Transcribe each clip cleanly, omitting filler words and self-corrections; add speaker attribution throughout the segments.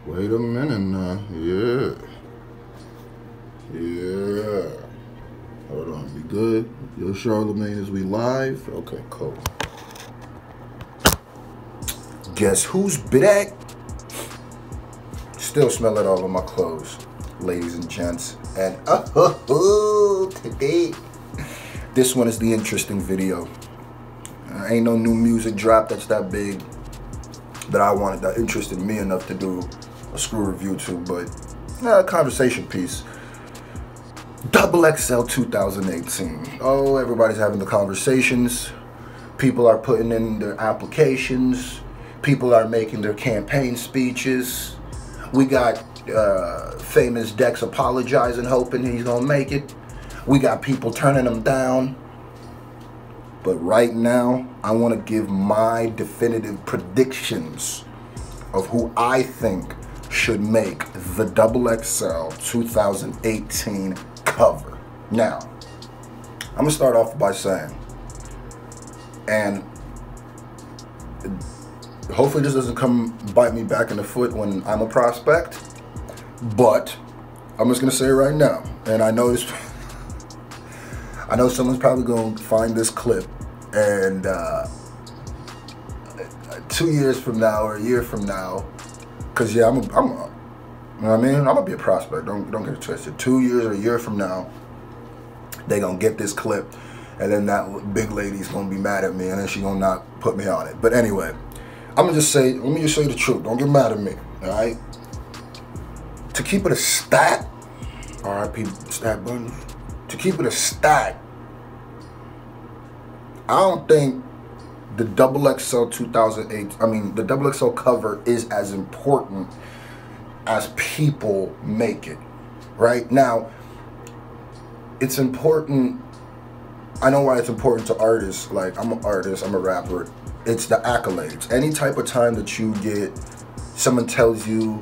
Speaker 1: Wait a minute now. Yeah. Hold on. We good? Yo, Charlemagne, is we live? Okay, cool. Guess who's back? Still smell it all on my clothes, ladies and gents. And today, this one is the interesting video. Ain't no new music drop that's that big that interested me enough to do a screw review to, but a conversation piece. XXL 2018. Oh, everybody's having the conversations. People are putting in their applications. People are making their campaign speeches. We got famous Dex apologizing, hoping he's gonna make it. We got people turning him down. But right now, I want to give my definitive predictions of who I think should make the XXL 2018 cover. Now, I'm going to start off by saying, and hopefully this doesn't come bite me back in the foot when I'm a prospect, but I'm just going to say it right now. And I know someone's probably going to find this clip and 2 years from now or a year from now, because yeah, you know what I mean? I'm gonna be a prospect. Don't get it twisted. 2 years or a year from now, they gonna get this clip, and then that big lady's gonna be mad at me, and then she gonna not put me on it. But anyway, let me just say the truth. Don't get mad at me, all right? To keep it a stat, R.I.P. stat button. To keep it a stat, I don't think the XXL 2008, the XXL cover is as important as people make it. Right now, it's important. I know why it's important to artists. Like, I'm an artist, I'm a rapper. It's the accolades. Any type of time that you get, someone tells you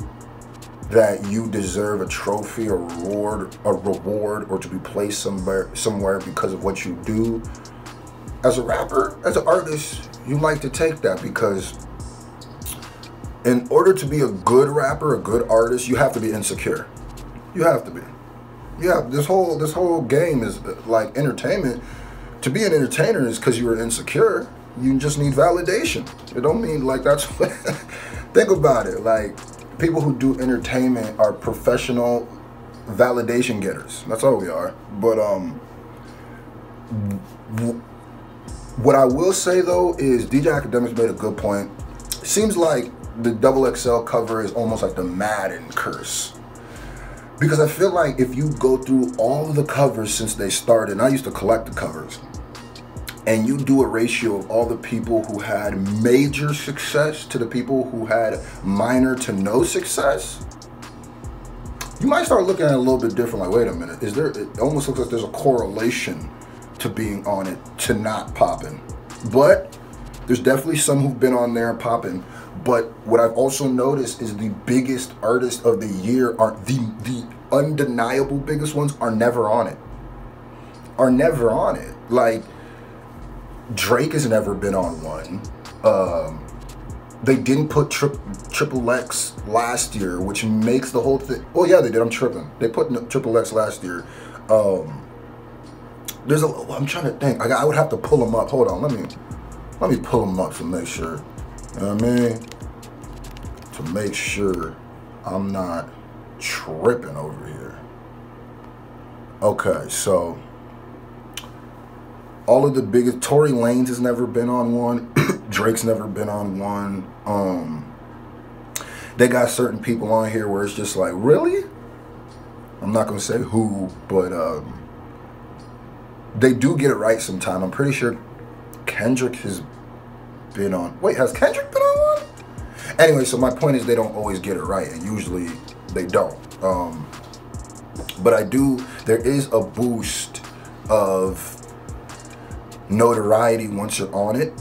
Speaker 1: that you deserve a trophy, a reward, or to be placed somewhere because of what you do. As a rapper, as an artist, you like to take that, because in order to be a good rapper, a good artist, you have to be insecure. You have to be. Yeah, this whole game is like entertainment. To be an entertainer is because you are insecure. You just need validation. It don't mean like that's what think about it. Like, people who do entertainment are professional validation getters. That's all we are. But what I will say though is DJ Academics made a good point. Seems like the XXL cover is almost like the Madden curse. Because I feel like if you go through all of the covers since they started, and I used to collect the covers, and you do a ratio of all the people who had major success to the people who had minor to no success, you might start looking at it a little bit different. Like, wait a minute, it almost looks like there's a correlation to being on it to not popping. But there's definitely some who've been on there and popping. But what I've also noticed is the biggest artists of the year are the undeniable biggest ones are never on it. Are never on it. Like, Drake has never been on one. They didn't put XXX last year, which makes the whole thing. Oh yeah, they did. I'm tripping. They put XXX last year. I'm trying to think. I would have to pull them up. Hold on. Let me pull them up to make sure. You know what I mean? To make sure I'm not tripping over here. Okay, so all of the biggest, Tory Lanez has never been on one. Drake's never been on one. They got certain people on here where it's just like, really? I'm not gonna say who, but they do get it right sometime. I'm pretty sure Kendrick has been on. Wait, has Kendrick been on one? Anyway, so my point is they don't always get it right, and usually they don't. But there is a boost of notoriety once you're on it,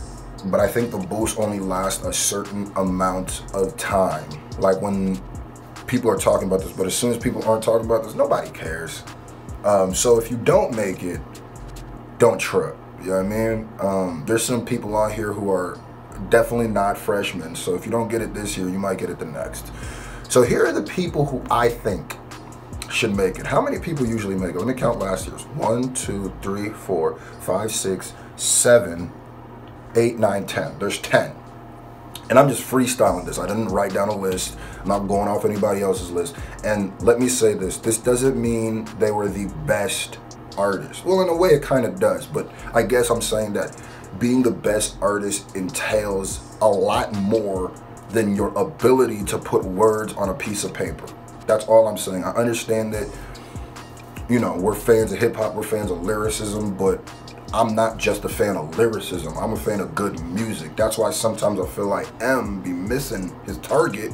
Speaker 1: but I think the boost only lasts a certain amount of time. Like, when people are talking about this, but as soon as people aren't talking about this, nobody cares. So if you don't make it, don't trip. You know what I mean? There's some people on here who are definitely not freshmen, so if you don't get it this year, you might get it the next. So here are the people who I think should make it. How many people usually make it? Let me count last year's. 1, 2, 3, 4, 5, 6, 7, 8, 9, 10. There's 10. And I'm just freestyling this. I didn't write down a list. I'm not going off anybody else's list. And let me say this. This doesn't mean they were the best artists. Well, in a way it kind of does. But I guess I'm saying that being the best artist entails a lot more than your ability to put words on a piece of paper. That's all I'm saying. I understand that, you know, we're fans of hip hop, we're fans of lyricism, but I'm not just a fan of lyricism. I'm a fan of good music. That's why sometimes I feel like M be missing his target,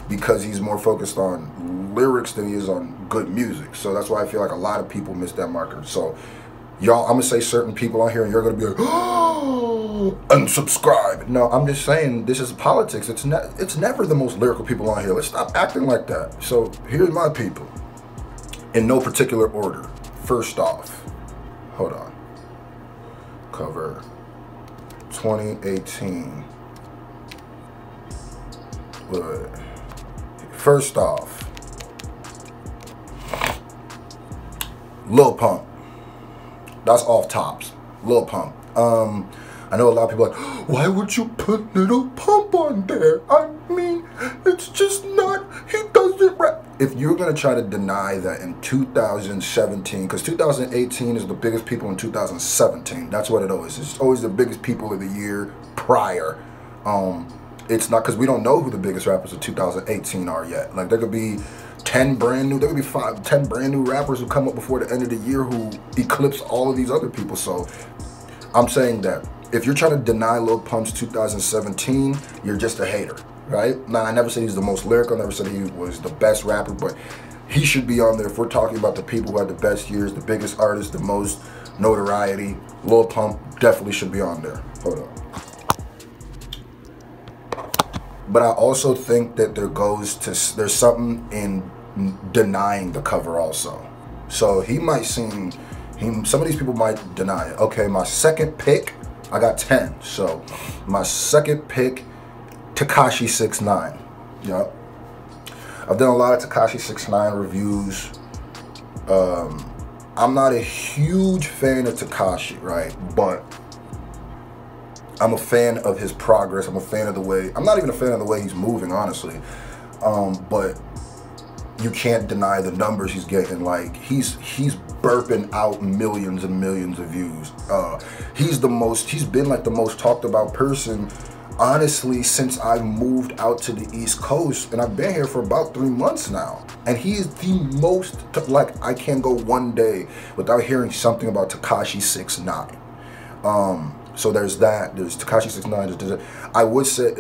Speaker 1: because he's more focused on lyrics than he is on good music. So that's why I feel like a lot of people miss that marker. So y'all, I'm gonna say certain people out here and you're gonna be like, oh, unsubscribe. No, I'm just saying this is politics. It's never the most lyrical people on here. Let's stop acting like that. So here's my people, in no particular order. First off, hold on. Cover 2018. First off, Lil Pump. That's off tops. Lil Pump. I know a lot of people are like, why would you put Lil Pump on there? I mean, it's just not, he doesn't rap. If you're gonna try to deny that in 2017, because 2018 is the biggest people in 2017, that's what it always is. It's always the biggest people of the year prior. It's not, because we don't know who the biggest rappers of 2018 are yet. Like, there could be 10 brand new, there could be 10 brand new rappers who come up before the end of the year who eclipse all of these other people. So I'm saying that if you're trying to deny Lil Pump's 2017, you're just a hater, right? Now, I never said he's the most lyrical, I never said he was the best rapper, but he should be on there. If we're talking about the people who had the best years, the biggest artists, the most notoriety, Lil Pump definitely should be on there. Hold on. But I also think that there's something in denying the cover also. So he might seem, some of these people might deny it. Okay, my second pick, I got 10. So my second pick, Takashi 6ix9ine. Yep. I've done a lot of Takashi 6ix9ine reviews. I'm not a huge fan of Takashi, right? But I'm a fan of his progress. I'm a fan of the way, I'm not even a fan of the way he's moving, honestly. But you can't deny the numbers he's getting. Like, he's burping out millions and millions of views. He's been like the most talked about person, honestly, since I moved out to the East Coast, and I've been here for about 3 months now. And he is the most, like, I can't go one day without hearing something about Takashi 6ix9ine. So there's that. There's Takashi 6ix9ine. I would say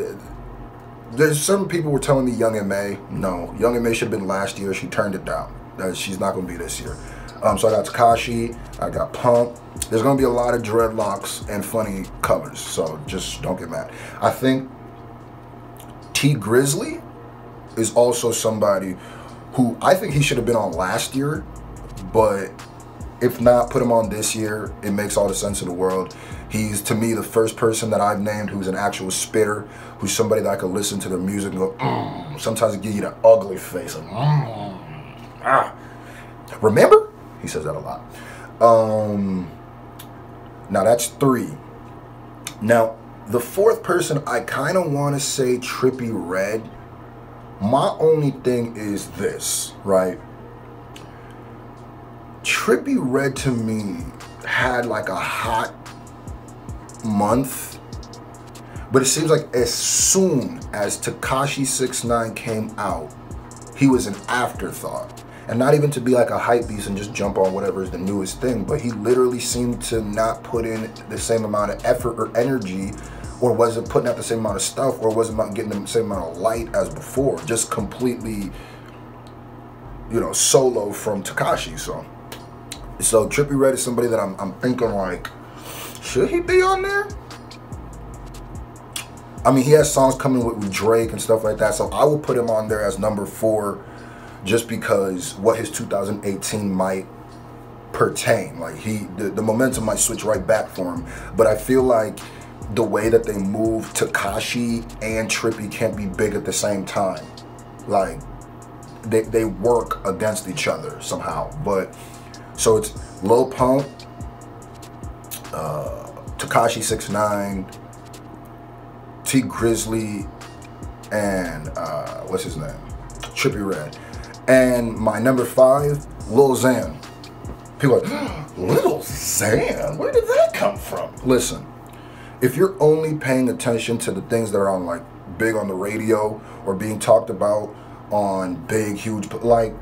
Speaker 1: there's some people were telling me Young M.A. No, Young M.A. should have been last year. She turned it down. She's not going to be this year. So I got Takashi. I got Pump. There's going to be a lot of dreadlocks and funny colors. So just don't get mad. I think T Grizzly is also somebody who I think he should have been on last year, but if not, put him on this year. It makes all the sense in the world. He's, to me, the first person that I've named who's an actual spitter, who's somebody that I could listen to their music and go, sometimes it give you the ugly face. Like, remember? He says that a lot. Now that's 3. Now, the 4th person, I kind of want to say Trippie Redd. My only thing is this, right? Trippie Redd to me had like a hot month, but it seems like as soon as Takashi 6ix9ine came out, he was an afterthought. And not even to be like a hype beast and just jump on whatever is the newest thing, but he literally seemed to not put in the same amount of effort or energy, or wasn't putting out the same amount of stuff, or wasn't getting the same amount of light as before. Just completely, you know, solo from Takashi. So Trippie Redd is somebody that I'm thinking like, should he be on there? I mean, he has songs coming with Drake and stuff like that, so I would put him on there as number 4, just because what his 2018 might pertain. Like, the momentum might switch right back for him. But I feel like the way that they move Takashi and Trippie can't be big at the same time. Like, they work against each other somehow. But so it's Lil Pump, Takashi 6ix9ine, T Grizzly, and what's his name? Trippie Redd. And my number 5, Lil Sam. People are like, Lil Sam? Where did that come from? Listen, if you're only paying attention to the things that are on like big on the radio or being talked about on big, huge, like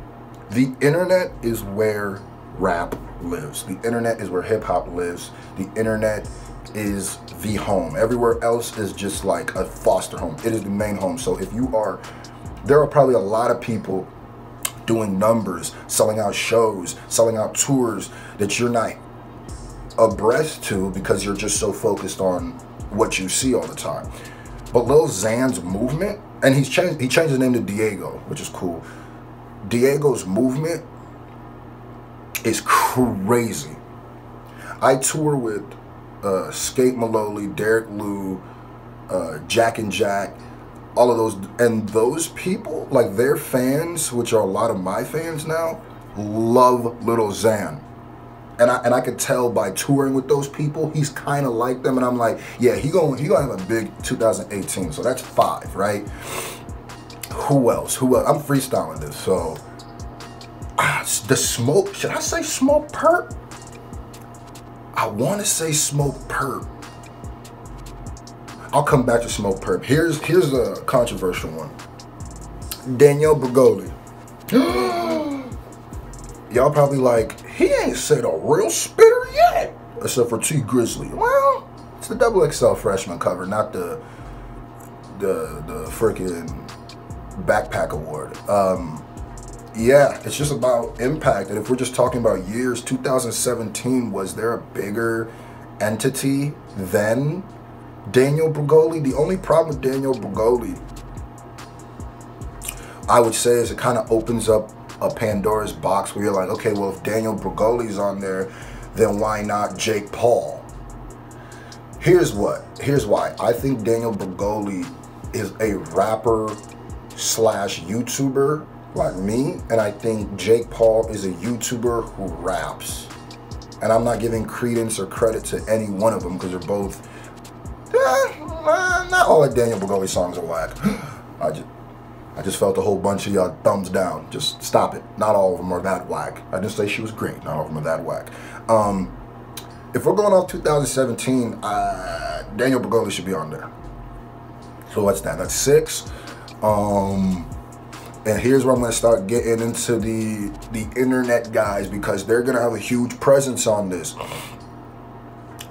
Speaker 1: the internet is where rap lives. The internet is where hip hop lives. The internet is the home. Everywhere else is just like a foster home. It is the main home. So if you are, there are probably a lot of people doing numbers, selling out shows, selling out tours that you're not abreast to because you're just so focused on what you see all the time. But Lil Xan's movement, and he changed his name to Diego, which is cool. Diego's movement is crazy. I tour with Skate Maloli, Derek Lou, Jack and Jack, all of those, and those people, like their fans, which are a lot of my fans now, love Lil Xan. And I could tell by touring with those people, he's kind of like them, and I'm like, yeah, he gonna have a big 2018. So that's 5, right? Who else? I'm freestyling this, so the Smoke. Should I say Smokepurpp? I want to say Smokepurpp. I'll come back to Smokepurpp. Here's a controversial one. Daniel Brogoli. Y'all probably like, he ain't said a real spitter yet, except for T Grizzly. Well, it's the XXL freshman cover, not the freaking backpack award. Yeah, it's just about impact. And if we're just talking about years, 2017, was there a bigger entity than Daniel Brogoli? The only problem with Daniel Brogoli, I would say, is it kind of opens up a Pandora's box where you're like, okay, well, if Daniel Brogoli's on there, then why not Jake Paul? Here's why. I think Daniel Brogoli is a rapper slash YouTuber like me, and I think Jake Paul is a YouTuber who raps. And I'm not giving credence or credit to any one of them because they're both, not all of Daniel Brogoli songs are whack. I just felt a whole bunch of y'all thumbs down. Just stop it. Not all of them are that whack. I didn't say she was great. Not all of them are that whack. If we're going off 2017, Daniel Brogoli should be on there. So what's that? That's 6. And here's where I'm going to start getting into the internet guys, because they're going to have a huge presence on this.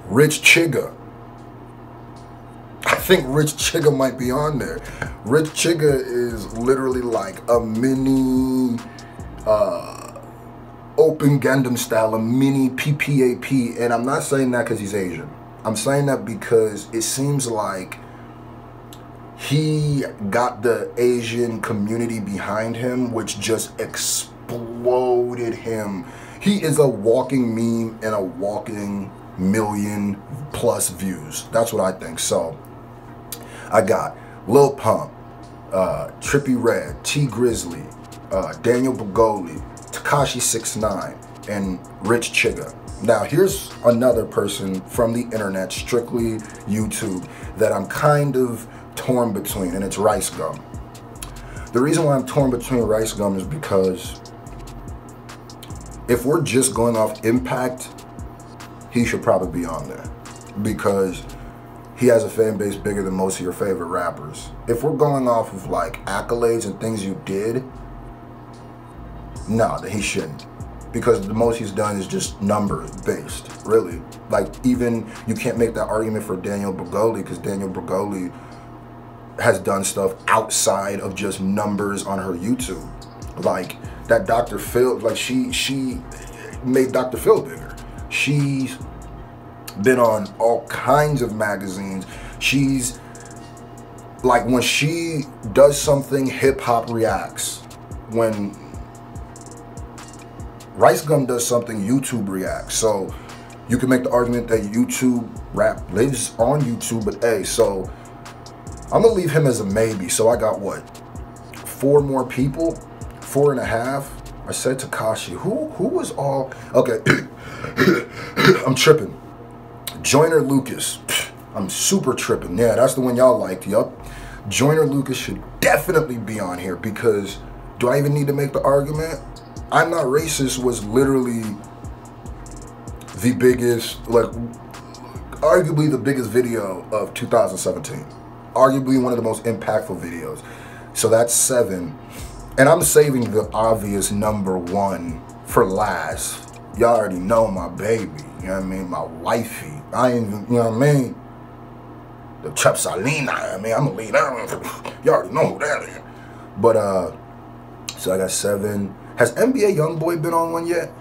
Speaker 1: Rich Chigga. I think Rich Chigga might be on there. Rich Chigga is literally like a mini Open Gundam style, a mini PPAP. And I'm not saying that because he's Asian. I'm saying that because it seems like he got the Asian community behind him, which just exploded him. He is a walking meme and a walking million+ views. That's what I think. So I got Lil Pump, Trippie Redd, T Grizzly, Daniel Brogoli, Takashi 6ix9ine, and Rich Chigga. Now here's another person from the internet, strictly YouTube, that I'm kind of torn between, and it's Rice Gum. The reason why I'm torn between Rice Gum is because if we're just going off impact, he should probably be on there, because he has a fan base bigger than most of your favorite rappers. If we're going off of like accolades and things you did, no, then he shouldn't. Because the most he's done is just numbers based, really. Like, even you can't make that argument for Daniel Brogoli, because Daniel Brogoli has done stuff outside of just numbers on her YouTube. Like that Dr. Phil, like she made Dr. Phil bigger. She's been on all kinds of magazines. She's like, when she does something, hip hop reacts. When Rice Gum does something, YouTube reacts. So you can make the argument that YouTube rap lives on YouTube, but hey, so I'm gonna leave him as a maybe. So I got what? 4 more people. 4.5. I said Takashi. Who was all okay? I'm tripping. Joyner Lucas. I'm super tripping. Yeah, that's the one y'all liked. Yup. Joyner Lucas should definitely be on here because do I even need to make the argument? I'm Not Racist was literally the biggest, like, arguably the biggest video of 2017. Arguably one of the most impactful videos. So that's 7. And I'm saving the obvious number 1 for last. Y'all already know my baby. You know what I mean? My wifey. I ain't, you know what I mean? The Chepsalina. I mean, I'm gonna leave that. Y'all already know who that is. But, so I got 7. Has NBA Youngboy been on one yet?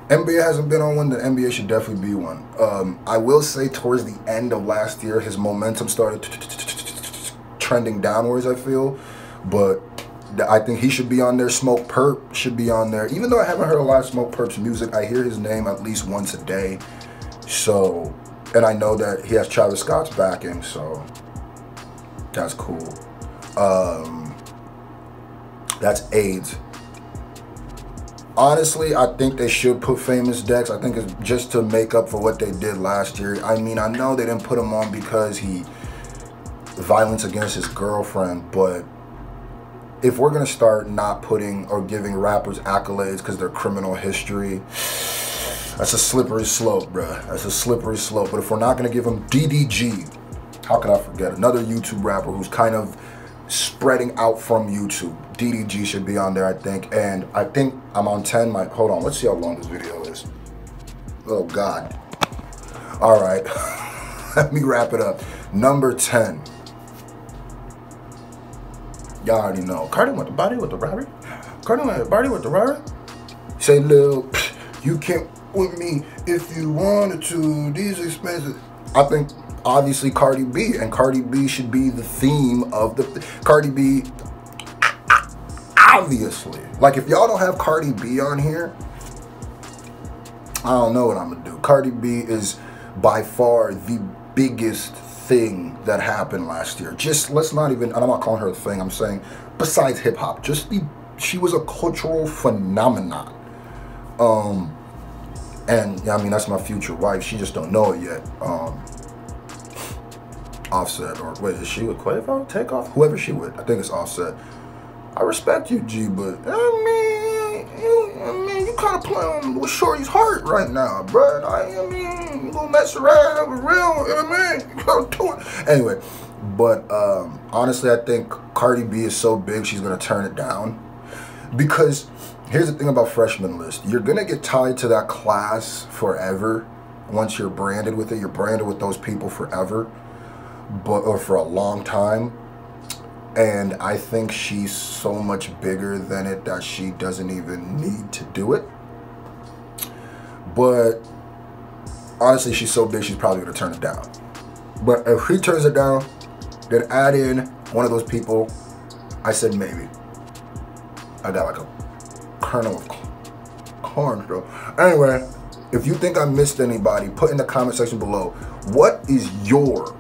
Speaker 1: NBA hasn't been on one, then NBA should definitely be one. I will say towards the end of last year, his momentum started trending downwards, I feel. But I think he should be on there. Smokepurpp should be on there. Even though I haven't heard a lot of Smokepurpp's music, I hear his name at least once a day. So, and I know that he has Travis Scott's backing, so that's cool. That's 8. Honestly, I think they should put Famous Dex. I think it's just to make up for what they did last year. I mean, I know they didn't put him on because he violence against his girlfriend, but if we're gonna start not putting or giving rappers accolades because they're criminal history, that's a slippery slope, bruh. That's a slippery slope. But if we're not gonna give him DDG, how could I forget? Another YouTube rapper who's kind of spreading out from YouTube. DDG should be on there, I think. And I think I'm on 10. Hold on, let's see how long this video is. Oh, God. All right. Let me wrap it up. Number 10. Y'all already know. Cardi went to body with the robbery. Cardi went to body with the robbery. Say, Lil, you can't with me if you wanted to. These expensive. I think obviously Cardi B, and Cardi B should be the theme of the Cardi B. Obviously, like if y'all don't have Cardi B on here, I don't know what I'm gonna do. Cardi B is by far the biggest thing that happened last year. Just let's not even, and I'm not calling her a thing, I'm saying besides hip hop, she was a cultural phenomenon. And yeah, I mean that's my future wife. She just don't know it yet. Offset, or wait, is she with Quavo? Takeoff? Whoever she with, I think it's Offset. I respect you, G, but I mean, you kind of playing with Shorty's heart right now, bro. I mean, you gonna mess around with real, you know what I mean? You gotta do it. Anyway, but honestly, I think Cardi B is so big, she's gonna turn it down. Because here's the thing about Freshman List. You're gonna get tied to that class forever. Once you're branded with it, you're branded with those people forever, or for a long time. And I think she's so much bigger than it that she doesn't even need to do it. But honestly, she's so big, she's probably gonna turn it down. But if she turns it down, then add in one of those people. I said maybe. I got like a kernel of corn, though. Anyway, if you think I missed anybody, put in the comment section below. What is your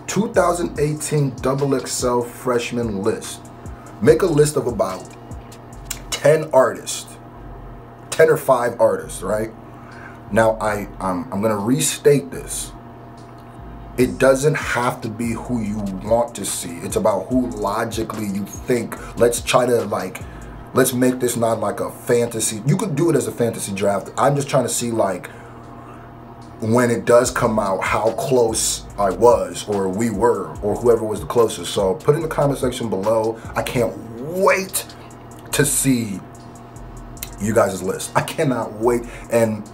Speaker 1: 2018 XXL freshman list? Make a list of about 10 artists, 10 or 5 artists, right? Now I'm gonna restate this. It doesn't have to be who you want to see. It's about who logically you think. Let's try to let's make this not like a fantasy. You could do it as a fantasy draft. I'm just trying to see like when it does come out, how close I was, or we were, or whoever was the closest. So put in the comment section below. I can't wait to see you guys' list. I cannot wait. And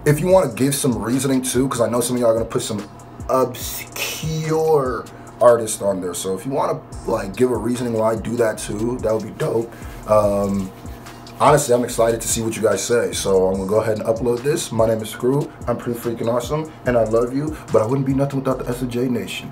Speaker 1: if you want to give some reasoning too, because I know some of y'all are going to put some obscure artists on there. So if you want to like give a reasoning why I do that too, that would be dope. Honestly, I'm excited to see what you guys say. So I'm gonna go ahead and upload this. My name is Screw. I'm pretty freaking awesome, and I love you. But I wouldn't be nothing without the SJ Nation.